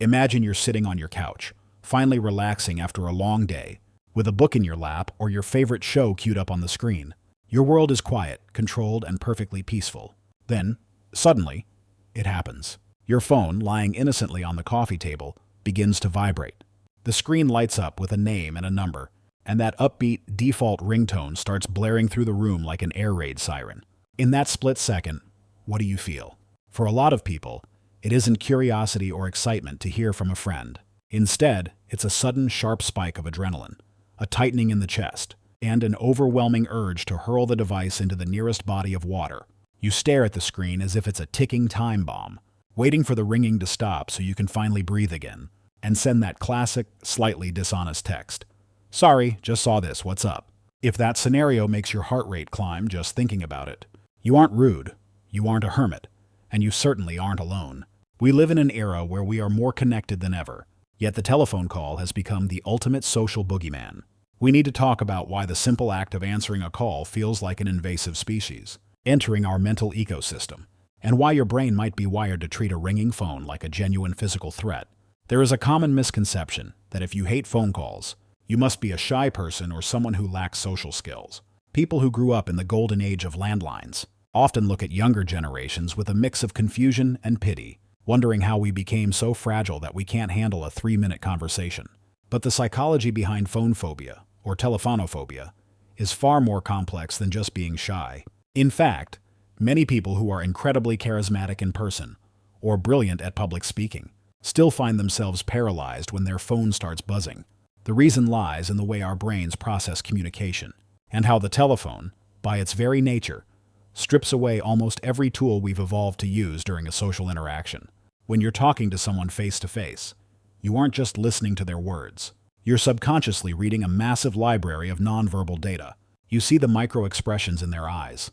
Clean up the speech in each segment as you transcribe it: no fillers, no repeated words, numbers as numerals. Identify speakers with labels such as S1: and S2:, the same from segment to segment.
S1: Imagine you're sitting on your couch, finally relaxing after a long day, with a book in your lap or your favorite show queued up on the screen. Your world is quiet, controlled, and perfectly peaceful. Then, suddenly, it happens. Your phone, lying innocently on the coffee table, begins to vibrate. The screen lights up with a name and a number, and that upbeat, default ringtone starts blaring through the room like an air raid siren. In that split second, what do you feel? For a lot of people, it isn't curiosity or excitement to hear from a friend. Instead, it's a sudden, sharp spike of adrenaline, a tightening in the chest, and an overwhelming urge to hurl the device into the nearest body of water. You stare at the screen as if it's a ticking time bomb, waiting for the ringing to stop so you can finally breathe again, and send that classic, slightly dishonest text. "Sorry, just saw this, what's up?" If that scenario makes your heart rate climb just thinking about it, you aren't rude, you aren't a hermit, and you certainly aren't alone. We live in an era where we are more connected than ever, yet the telephone call has become the ultimate social boogeyman. We need to talk about why the simple act of answering a call feels like an invasive species, entering our mental ecosystem, and why your brain might be wired to treat a ringing phone like a genuine physical threat. There is a common misconception that if you hate phone calls, you must be a shy person or someone who lacks social skills. People who grew up in the golden age of landlines often look at younger generations with a mix of confusion and pity, wondering how we became so fragile that we can't handle a 3-minute conversation. But the psychology behind phone phobia, or telephonophobia, is far more complex than just being shy. In fact, many people who are incredibly charismatic in person, or brilliant at public speaking, still find themselves paralyzed when their phone starts buzzing. The reason lies in the way our brains process communication, and how the telephone, by its very nature, strips away almost every tool we've evolved to use during a social interaction. When you're talking to someone face to face, you aren't just listening to their words. You're subconsciously reading a massive library of nonverbal data. You see the micro-expressions in their eyes,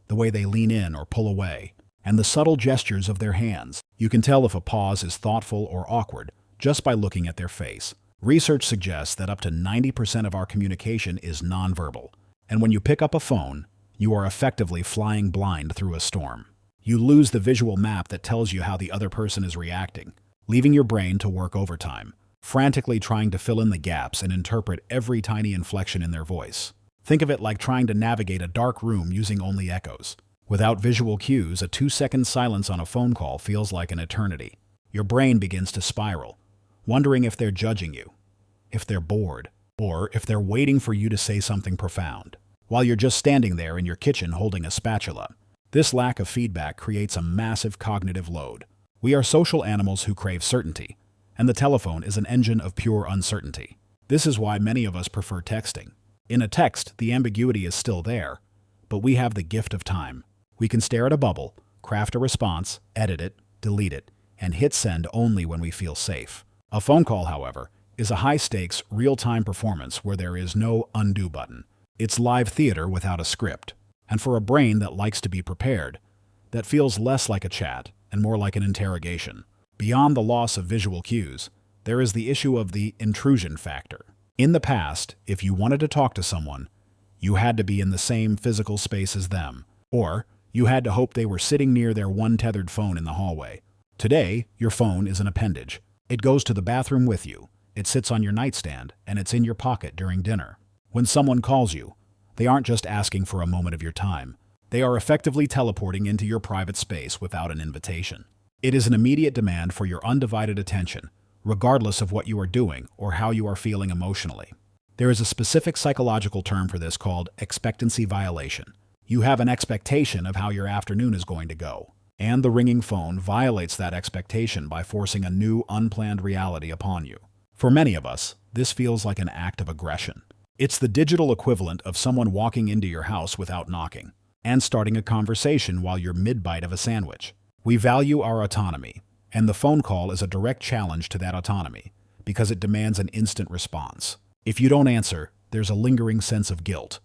S1: the way they lean in or pull away, and the subtle gestures of their hands. You can tell if a pause is thoughtful or awkward just by looking at their face. Research suggests that up to 90% of our communication is nonverbal, and when you pick up a phone, you are effectively flying blind through a storm. You lose the visual map that tells you how the other person is reacting, leaving your brain to work overtime, frantically trying to fill in the gaps and interpret every tiny inflection in their voice. Think of it like trying to navigate a dark room using only echoes. Without visual cues, a 2-second silence on a phone call feels like an eternity. Your brain begins to spiral, wondering if they're judging you, if they're bored, or if they're waiting for you to say something profound, while you're just standing there in your kitchen holding a spatula. This lack of feedback creates a massive cognitive load. We are social animals who crave certainty, and the telephone is an engine of pure uncertainty. This is why many of us prefer texting. In a text, the ambiguity is still there, but we have the gift of time. We can stare at a bubble, craft a response, edit it, delete it, and hit send only when we feel safe. A phone call, however, is a high-stakes, real-time performance where there is no undo button. It's live theater without a script. And for a brain that likes to be prepared, that feels less like a chat and more like an interrogation. Beyond the loss of visual cues, there is the issue of the intrusion factor. In the past, if you wanted to talk to someone, you had to be in the same physical space as them, or you had to hope they were sitting near their one-tethered phone in the hallway. Today, your phone is an appendage. It goes to the bathroom with you, it sits on your nightstand, and it's in your pocket during dinner. When someone calls you, they aren't just asking for a moment of your time. They are effectively teleporting into your private space without an invitation. It is an immediate demand for your undivided attention, regardless of what you are doing or how you are feeling emotionally. There is a specific psychological term for this called expectancy violation. You have an expectation of how your afternoon is going to go, and the ringing phone violates that expectation by forcing a new, unplanned reality upon you. For many of us, this feels like an act of aggression. It's the digital equivalent of someone walking into your house without knocking and starting a conversation while you're mid-bite of a sandwich. We value our autonomy, and the phone call is a direct challenge to that autonomy because it demands an instant response. If you don't answer, there's a lingering sense of guilt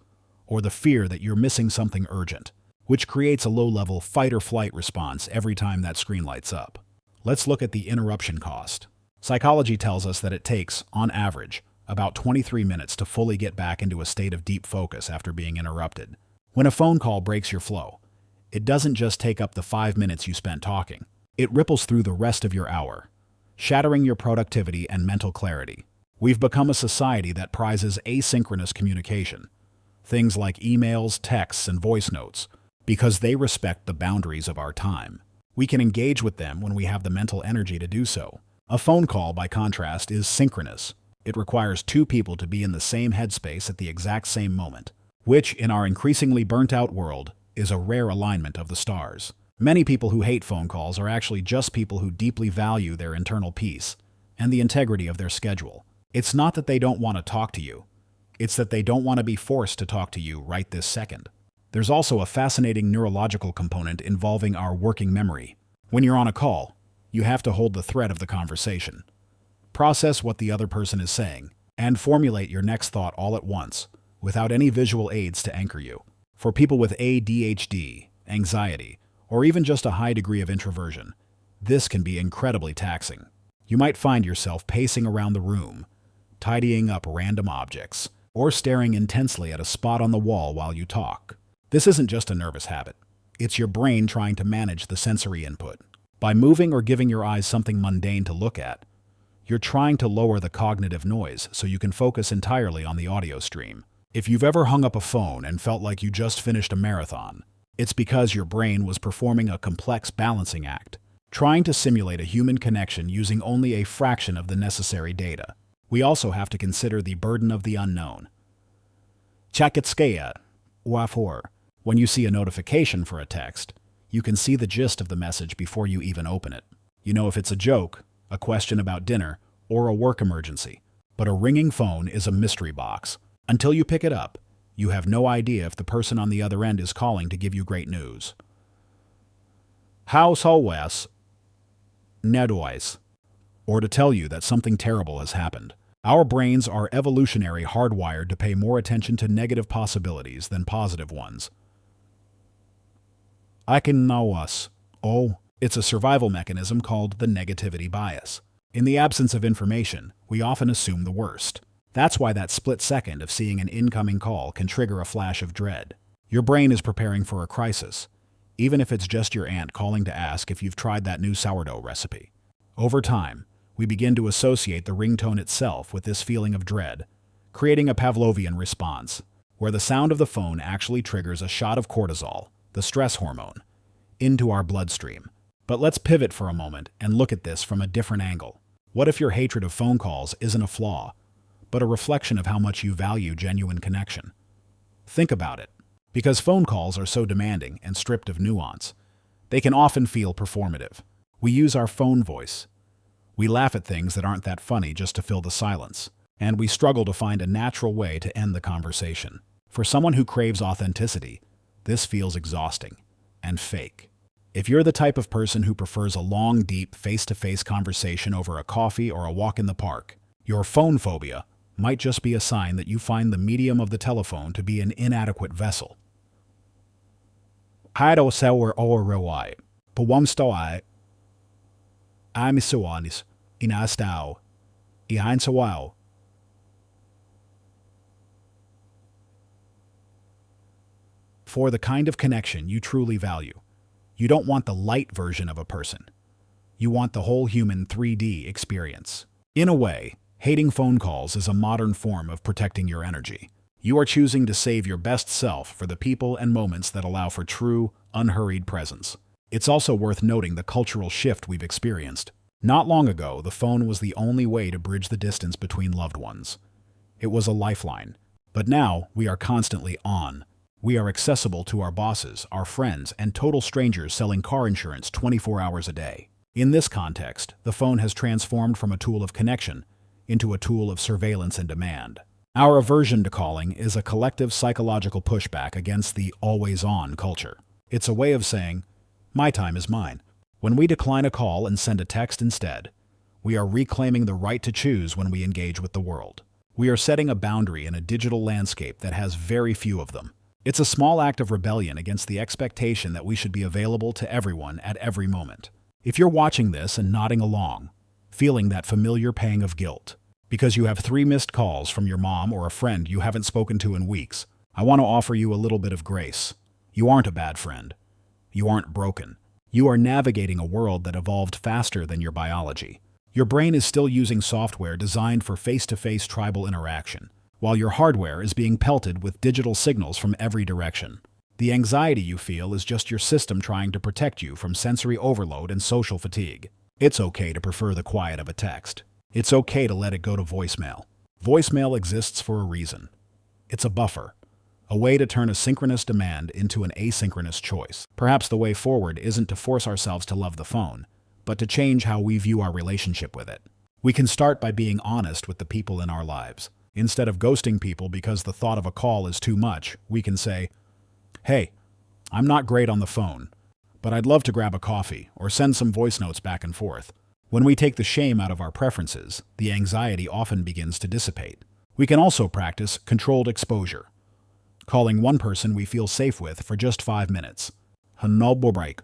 S1: or the fear that you're missing something urgent, which creates a low-level fight-or-flight response every time that screen lights up. Let's look at the interruption cost. Psychology tells us that it takes, on average, about 23 minutes to fully get back into a state of deep focus after being interrupted. When a phone call breaks your flow, it doesn't just take up the 5 minutes you spent talking. It ripples through the rest of your hour, shattering your productivity and mental clarity. We've become a society that prizes asynchronous communication, things like emails, texts, and voice notes, because they respect the boundaries of our time. We can engage with them when we have the mental energy to do so. A phone call, by contrast, is synchronous. It requires two people to be in the same headspace at the exact same moment, which, in our increasingly burnt-out world, is a rare alignment of the stars. Many people who hate phone calls are actually just people who deeply value their internal peace and the integrity of their schedule. It's not that they don't want to talk to you. It's that they don't want to be forced to talk to you right this second. There's also a fascinating neurological component involving our working memory. When you're on a call, you have to hold the thread of the conversation, process what the other person is saying, and formulate your next thought all at once, without any visual aids to anchor you. For people with ADHD, anxiety, or even just a high degree of introversion, this can be incredibly taxing. You might find yourself pacing around the room, tidying up random objects, or staring intensely at a spot on the wall while you talk. This isn't just a nervous habit. It's your brain trying to manage the sensory input. By moving or giving your eyes something mundane to look at, you're trying to lower the cognitive noise so you can focus entirely on the audio stream. If you've ever hung up a phone and felt like you just finished a marathon, it's because your brain was performing a complex balancing act, trying to simulate a human connection using only a fraction of the necessary data. We also have to consider the burden of the unknown. Chakitskaya, Wafor. When you see a notification for a text, you can see the gist of the message before you even open it. You know if it's a joke, a question about dinner, or a work emergency. But a ringing phone is a mystery box. Until you pick it up, you have no idea if the person on the other end is calling to give you great news. House always, Nedwise, or to tell you that something terrible has happened. Our brains are evolutionary hardwired to pay more attention to negative possibilities than positive ones. I can know us. Oh, it's a survival mechanism called the negativity bias. In the absence of information, we often assume the worst. That's why that split second of seeing an incoming call can trigger a flash of dread. Your brain is preparing for a crisis, even if it's just your aunt calling to ask if you've tried that new sourdough recipe. Over time, we begin to associate the ringtone itself with this feeling of dread, creating a Pavlovian response, where the sound of the phone actually triggers a shot of cortisol, the stress hormone, into our bloodstream. But let's pivot for a moment and look at this from a different angle. What if your hatred of phone calls isn't a flaw, but a reflection of how much you value genuine connection? Think about it. Because phone calls are so demanding and stripped of nuance, they can often feel performative. We use our phone voice. We laugh at things that aren't that funny just to fill the silence, and we struggle to find a natural way to end the conversation. For someone who craves authenticity, this feels exhausting and fake. If you're the type of person who prefers a long, deep, face-to-face conversation over a coffee or a walk in the park, your phone phobia might just be a sign that you find the medium of the telephone to be an inadequate vessel. Haido sewer orewai, pawamstoai, amisuanis, inastao, ihainsawao. For the kind of connection you truly value, you don't want the light version of a person. You want the whole human 3D experience. In a way, hating phone calls is a modern form of protecting your energy. You are choosing to save your best self for the people and moments that allow for true, unhurried presence. It's also worth noting the cultural shift we've experienced. Not long ago, the phone was the only way to bridge the distance between loved ones. It was a lifeline. But now, we are constantly on. We are accessible to our bosses, our friends, and total strangers selling car insurance 24 hours a day. In this context, the phone has transformed from a tool of connection into a tool of surveillance and demand. Our aversion to calling is a collective psychological pushback against the always-on culture. It's a way of saying, my time is mine. When we decline a call and send a text instead, we are reclaiming the right to choose when we engage with the world. We are setting a boundary in a digital landscape that has very few of them. It's a small act of rebellion against the expectation that we should be available to everyone at every moment. If you're watching this and nodding along, feeling that familiar pang of guilt, because you have 3 missed calls from your mom or a friend you haven't spoken to in weeks, I want to offer you a little bit of grace. You aren't a bad friend. You aren't broken. You are navigating a world that evolved faster than your biology. Your brain is still using software designed for face-to-face tribal interaction, while your hardware is being pelted with digital signals from every direction. The anxiety you feel is just your system trying to protect you from sensory overload and social fatigue. It's okay to prefer the quiet of a text. It's okay to let it go to voicemail. Voicemail exists for a reason. It's a buffer, a way to turn a synchronous demand into an asynchronous choice. Perhaps the way forward isn't to force ourselves to love the phone, but to change how we view our relationship with it. We can start by being honest with the people in our lives. Instead of ghosting people because the thought of a call is too much, we can say, "Hey, I'm not great on the phone, but I'd love to grab a coffee or send some voice notes back and forth." When we take the shame out of our preferences, the anxiety often begins to dissipate. We can also practice controlled exposure, calling one person we feel safe with for just 5 minutes. Break.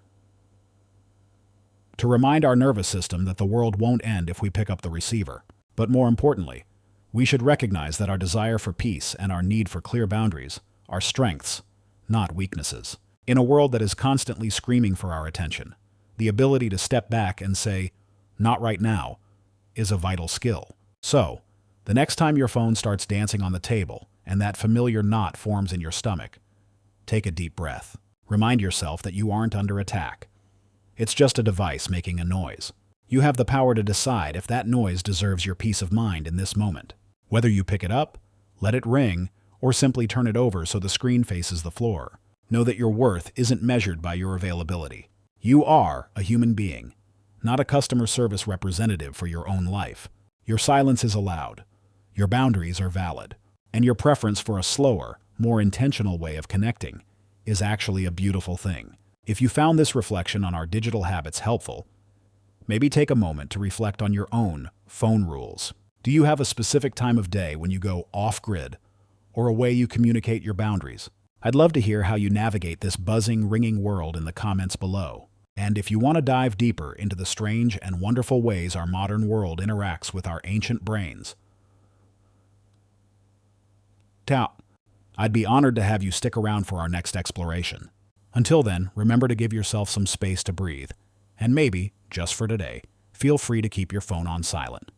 S1: To remind our nervous system that the world won't end if we pick up the receiver. But more importantly, we should recognize that our desire for peace and our need for clear boundaries are strengths, not weaknesses. In a world that is constantly screaming for our attention, the ability to step back and say, "Not right now," is a vital skill. So, the next time your phone starts dancing on the table and that familiar knot forms in your stomach, take a deep breath. Remind yourself that you aren't under attack. It's just a device making a noise. You have the power to decide if that noise deserves your peace of mind in this moment. Whether you pick it up, let it ring, or simply turn it over so the screen faces the floor, know that your worth isn't measured by your availability. You are a human being, not a customer service representative for your own life. Your silence is allowed, your boundaries are valid, and your preference for a slower, more intentional way of connecting is actually a beautiful thing. If you found this reflection on our digital habits helpful, maybe take a moment to reflect on your own phone rules. Do you have a specific time of day when you go off-grid, or a way you communicate your boundaries? I'd love to hear how you navigate this buzzing, ringing world in the comments below. And if you want to dive deeper into the strange and wonderful ways our modern world interacts with our ancient brains, I'd be honored to have you stick around for our next exploration. Until then, remember to give yourself some space to breathe, and maybe, just for today, feel free to keep your phone on silent.